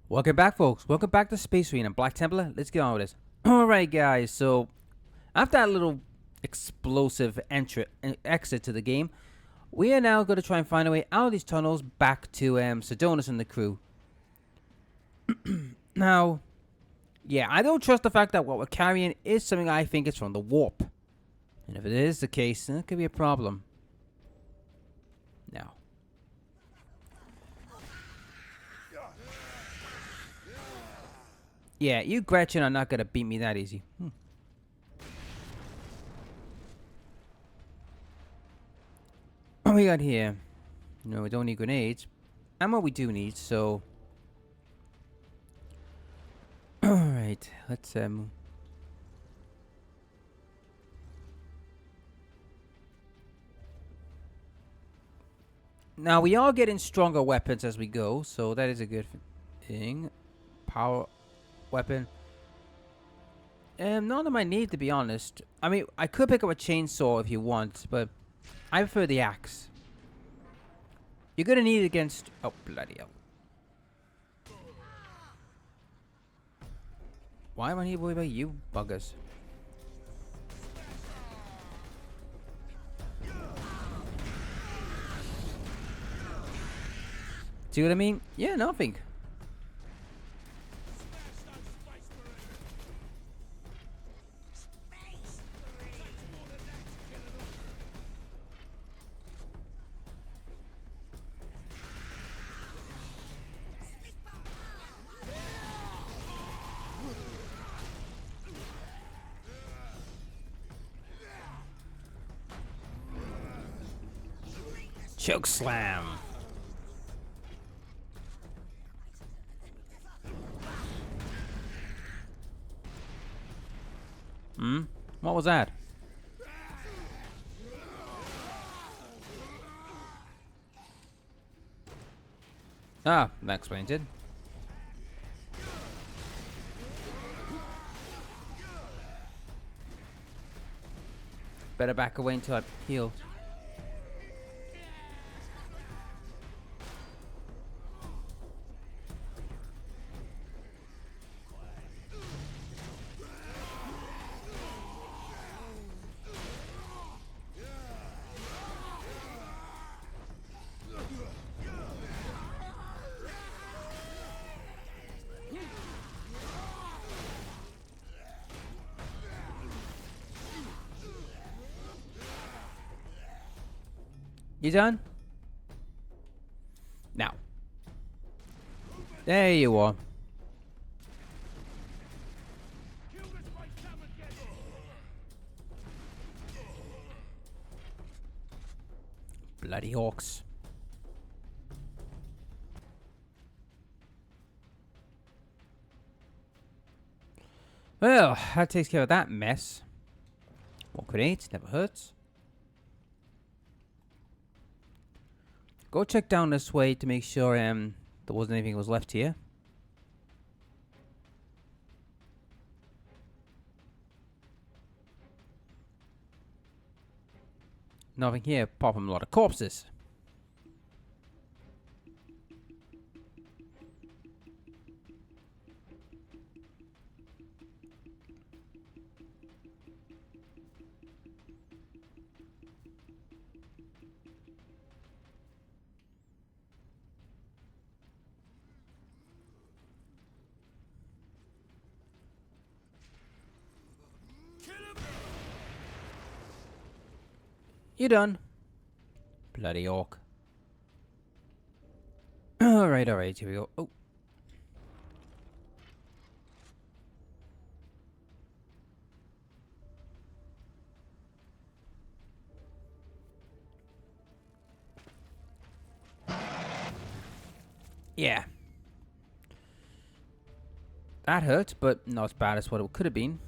Welcome back, folks. Welcome back to Space Arena. Black Templar, let's get on with this. Alright, guys, so after that little explosive exit to the game, we are now going to try and find a way out of these tunnels back to Sedonis and the crew. Now, yeah, I don't trust the fact that what we're carrying is something I think is from the warp. And if it is the case, then it could be a problem. Now. Yeah, you Gretchen are not going to beat me that easy. What we got here? No, we don't need grenades. And what we do need, so... Alright, let's now we are getting stronger weapons as we go, so that is a good thing. Power weapon. None of my need, to be honest. I mean, I could pick up a chainsaw if you want, but I prefer the axe. You're gonna need it against... Oh, bloody hell. Why am I need to worry about you buggers? See what I mean? Yeah, nothing. Choke slam. What was that? Ah, that explains it. Better back away until I heal. You done? Now. There you are. Bloody hawks. Well, that takes care of that mess. More grenades, never hurts. Go check down this way to make sure there wasn't anything that was left here. Nothing here apart from a lot of corpses. You done? Bloody orc. Alright, here we go. Oh. Yeah. That hurt, but not as bad as what it could have been.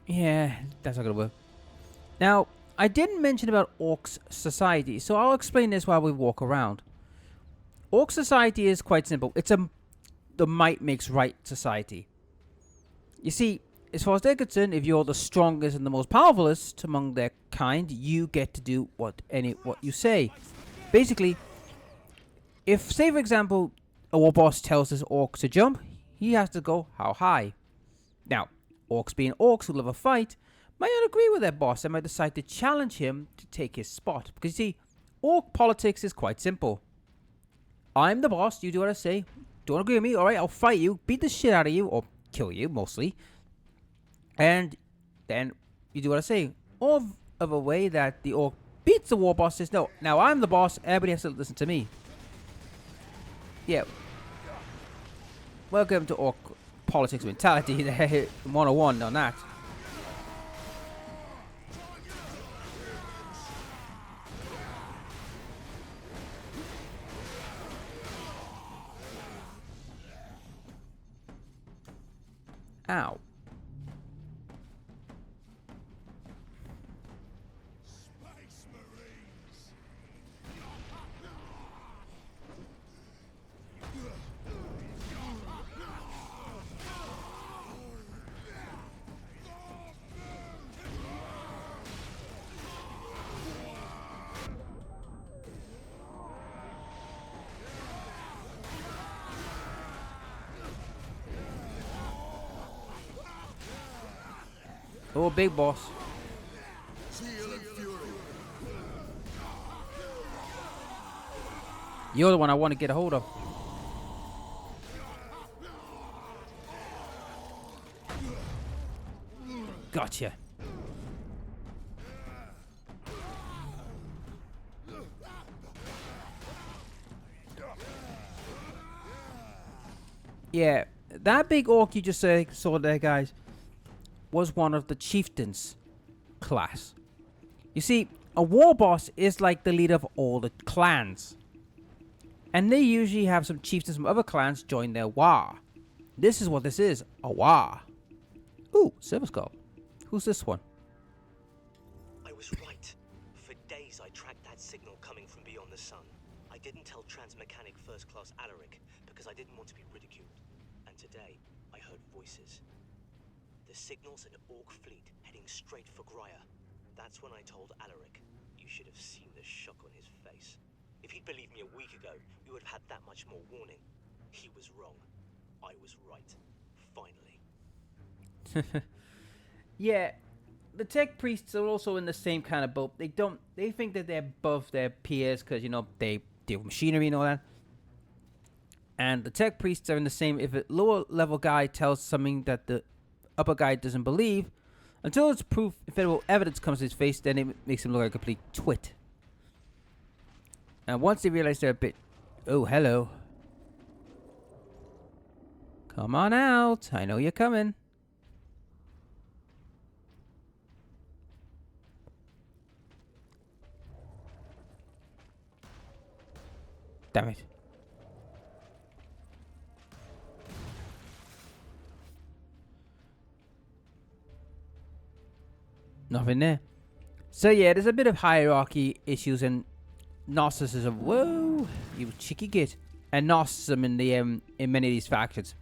Yeah, that's not gonna work. Now, I didn't mention about Orcs Society, so I'll explain this while we walk around. Orc Society is quite simple. It's the might makes right society. You see, as far as they're concerned, if you're the strongest and the most powerfulest among their kind, you get to do what you say. Basically, if, say for example, a war boss tells this orc to jump, he has to go how high. Now, orcs being orcs who love a fight, might not agree with their boss and might decide to challenge him to take his spot. Because you see, orc politics is quite simple. I'm the boss, you do what I say. Don't agree with me, alright, I'll fight you, beat the shit out of you, or kill you, mostly. And then you do what I say. Or of a way that the orc beats the war boss, says, no, now I'm the boss, everybody has to listen to me. Yeah. Welcome to orc politics mentality. 101 on that. Ow. Oh, big boss. You're the one I want to get a hold of. Gotcha. Yeah, that big orc you just saw there, guys, was one of the chieftains class. You see, a war boss is like the leader of all the clans. And they usually have some chieftains from other clans join their war. This is what this is, a war. Ooh, service call. Who's this one? I was right. For days I tracked that signal coming from beyond the sun. I didn't tell Transmechanic First Class Alaric because I didn't want to be ridiculed. And today, I heard voices. The signal's an orc fleet heading straight for Grya. That's when I told Alaric. You should have seen the shock on his face. If he'd believed me a week ago, we would have had that much more warning. He was wrong. I was right. Finally. Yeah, the tech priests are also in the same kind of boat. They think that they're above their peers because, you know, they deal with machinery and all that. And the tech priests are in the same, if a lower level guy tells something that the upper guy doesn't believe, until it's proof, if evidence comes to his face, then it makes him look like a complete twit. And once they realize they're a bit, oh, hello. Come on out, I know you're coming. Damn it. Nothing there. So yeah, there's a bit of hierarchy issues and narcissism. Whoa, you cheeky git. And narcissism in the in many of these factions.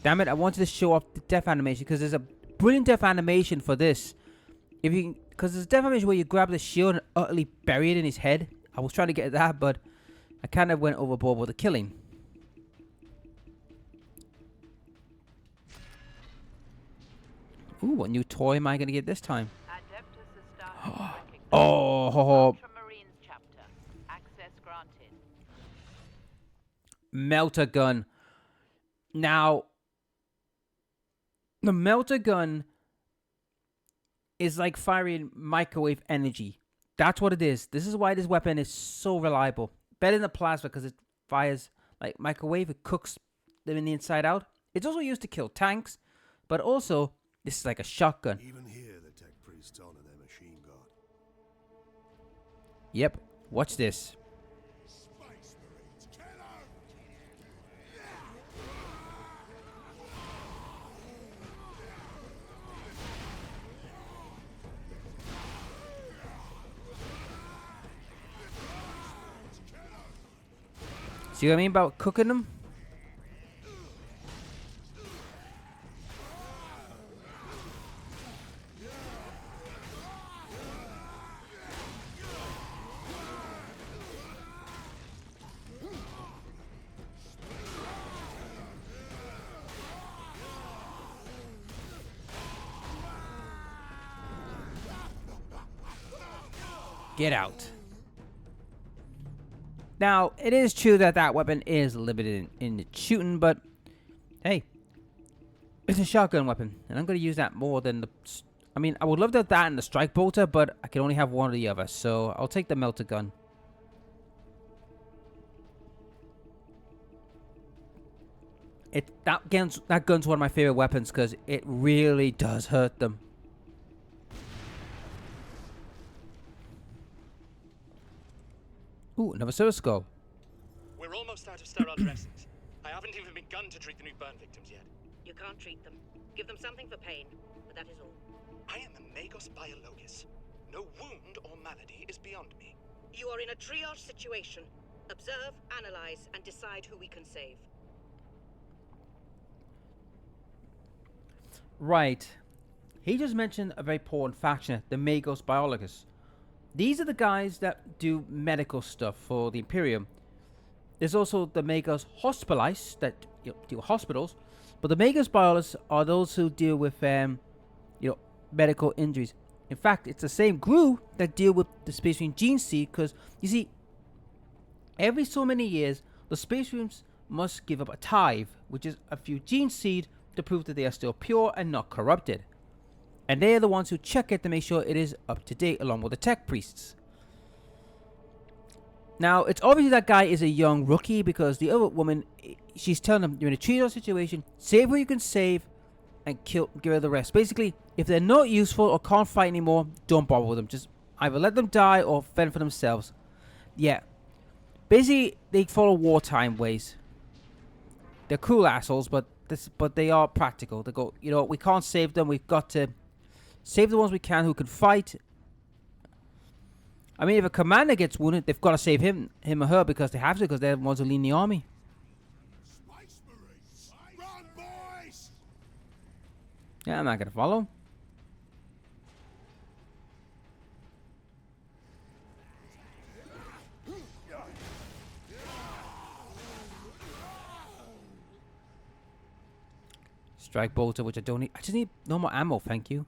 Damn it, I wanted to show off the death animation because there's a brilliant death animation for this. If you because there's a death animation where you grab the shield and utterly bury it in his head. I was trying to get that, but I kind of went overboard with the killing. Ooh, what new toy am I going to get this time? Oh, melter gun. Now, the melter gun is like firing microwave energy. That's what it is. This is why this weapon is so reliable. Better than the plasma because it fires like microwave. It cooks them in the inside out. It's also used to kill tanks, but also this is like a shotgun. Even here, the tech priests honor their machine god. Yep. Watch this. Space Marines, kill 'em! See what I mean about cooking them? Get out. Now, it is true that that weapon is limited in its shooting, but hey, it's a shotgun weapon, and I'm going to use that more than the... I mean, I would love to have that and the strike bolter, but I can only have one or the other, so I'll take the melter gun. That gun's one of my favorite weapons because it really does hurt them. Ooh, another service skull. We're almost out of sterile dressings. I haven't even begun to treat the new burn victims yet. You can't treat them. Give them something for pain, but that is all. I am a Magos Biologis. No wound or malady is beyond me. You are in a triage situation. Observe, analyze, and decide who we can save. Right. He just mentioned a very important faction, the Magos Biologis. These are the guys that do medical stuff for the Imperium. There's also the Magos Hospitalists that deal with hospitals, but the Magos Biologists are those who deal with medical injuries. In fact, it's the same group that deal with the Space Marine gene seed, because you see, every so many years, the Space Marines must give up a tithe, which is a few gene seed to prove that they are still pure and not corrupted. And they are the ones who check it to make sure it is up to date, along with the tech priests. Now, it's obvious that guy is a young rookie, because the other woman, she's telling him, you're in a triage situation, save what you can save, and get rid of the rest. Basically, if they're not useful or can't fight anymore, don't bother with them. Just either let them die or fend for themselves. Yeah. Basically, they follow wartime ways. They're cool assholes, but they are practical. They go, we can't save them, we've got to save the ones we can who can fight. I mean, if a commander gets wounded, they've got to save him or her, because they have to, because they're the ones who lead the army. Space Marines! Run, boys! Yeah, I'm not going to follow. Strike bolter, which I don't need. I just need no more ammo, thank you.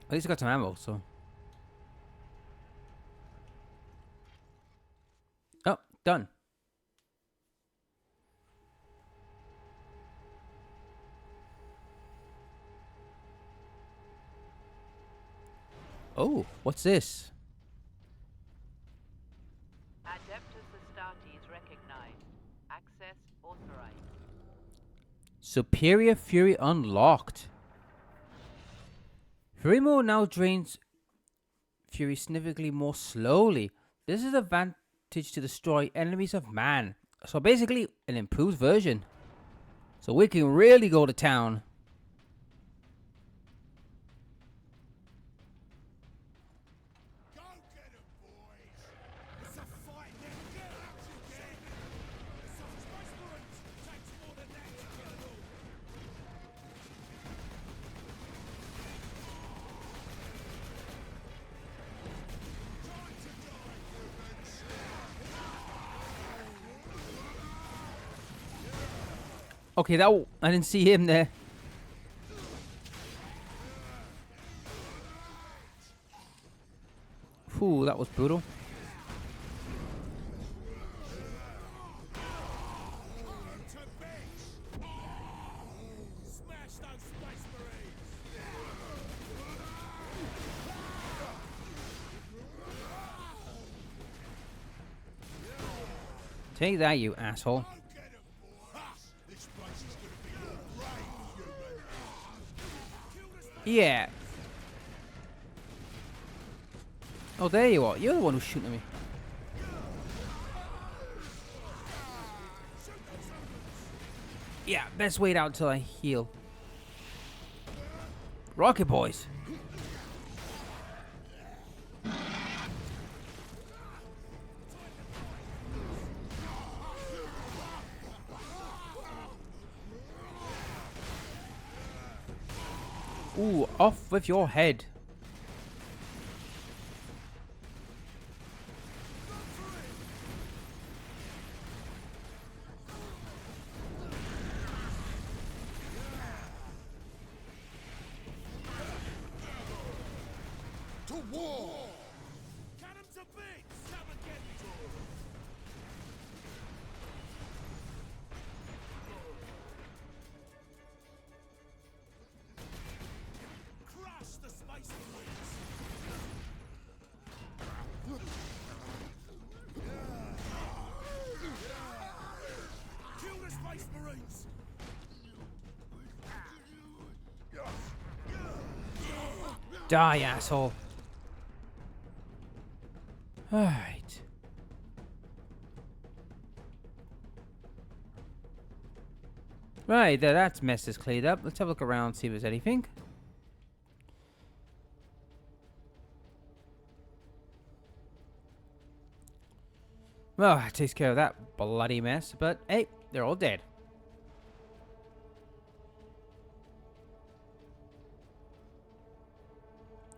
At least I got some ammo, so. Oh, done. Oh, what's this? Adeptus Astartes recognized. Access authorized. Superior Fury unlocked. Fury mode now drains Fury significantly more slowly. This is an advantage to destroy enemies of man. So basically, an improved version. So we can really go to town. Go get 'em, boys! It's a fight, then get out again! Some Space Marines! Takes more than that to kill 'em all! Okay, I didn't see him there. Ooh, that was brutal. To bench! Smash those Space Marines! Take that, you asshole. Go get 'em, boys! This place is gonna be your grave, human! Yeah. Oh, there you are. You're the one who's shooting at me. Yeah, best wait out until I heal. Rocket boys. Ooh, off with your head. To war! Cut him to bits! Come and get me! Crush the Space Marines! Kill the Space Marines! Die, asshole. Alright. Right, that mess is cleared up. Let's have a look around, see if there's anything. Well, that takes care of that bloody mess, but hey, they're all dead.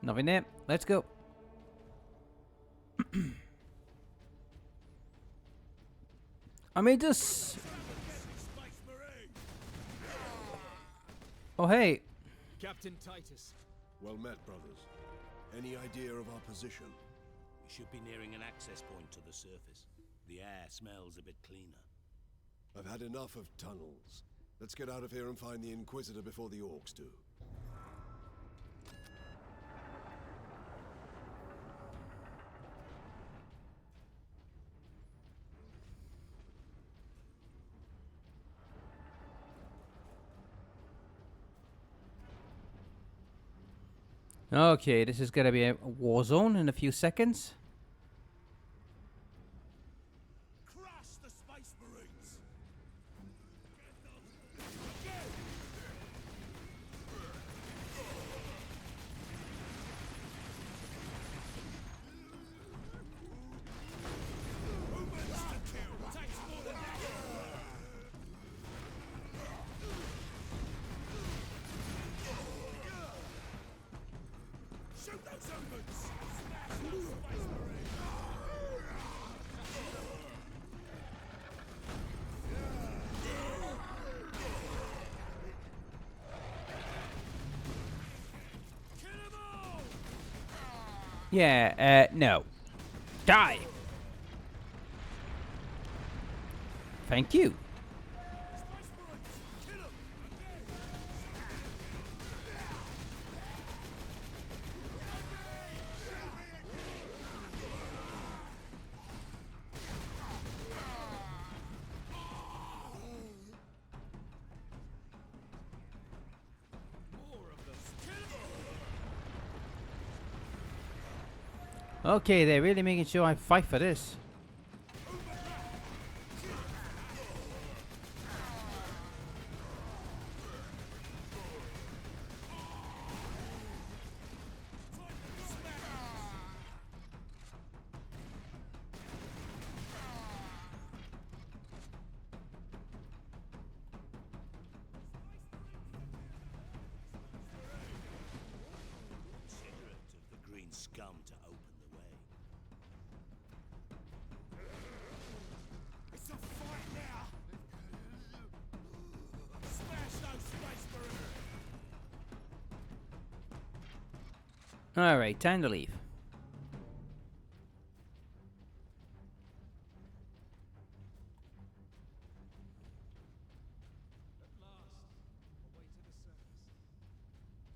Nothing there. Let's go. I mean, just... Oh, hey. Captain Titus. Well met, brothers. Any idea of our position? We should be nearing an access point to the surface. The air smells a bit cleaner. I've had enough of tunnels. Let's get out of here and find the Inquisitor before the orcs do. Okay, this is gonna be a war zone in a few seconds. Crush the Space Marines! Humans to kill! Takes more than that! Shoot those humans! Smash those Space Marines! Kill them all! Yeah, no. Die! Thank you. Space Marines! Kill them! Okay, they're really making sure I fight for this. Considerate of the green scum to open the way. It's a fight now! Smash those Space Marines! Alright, time to leave.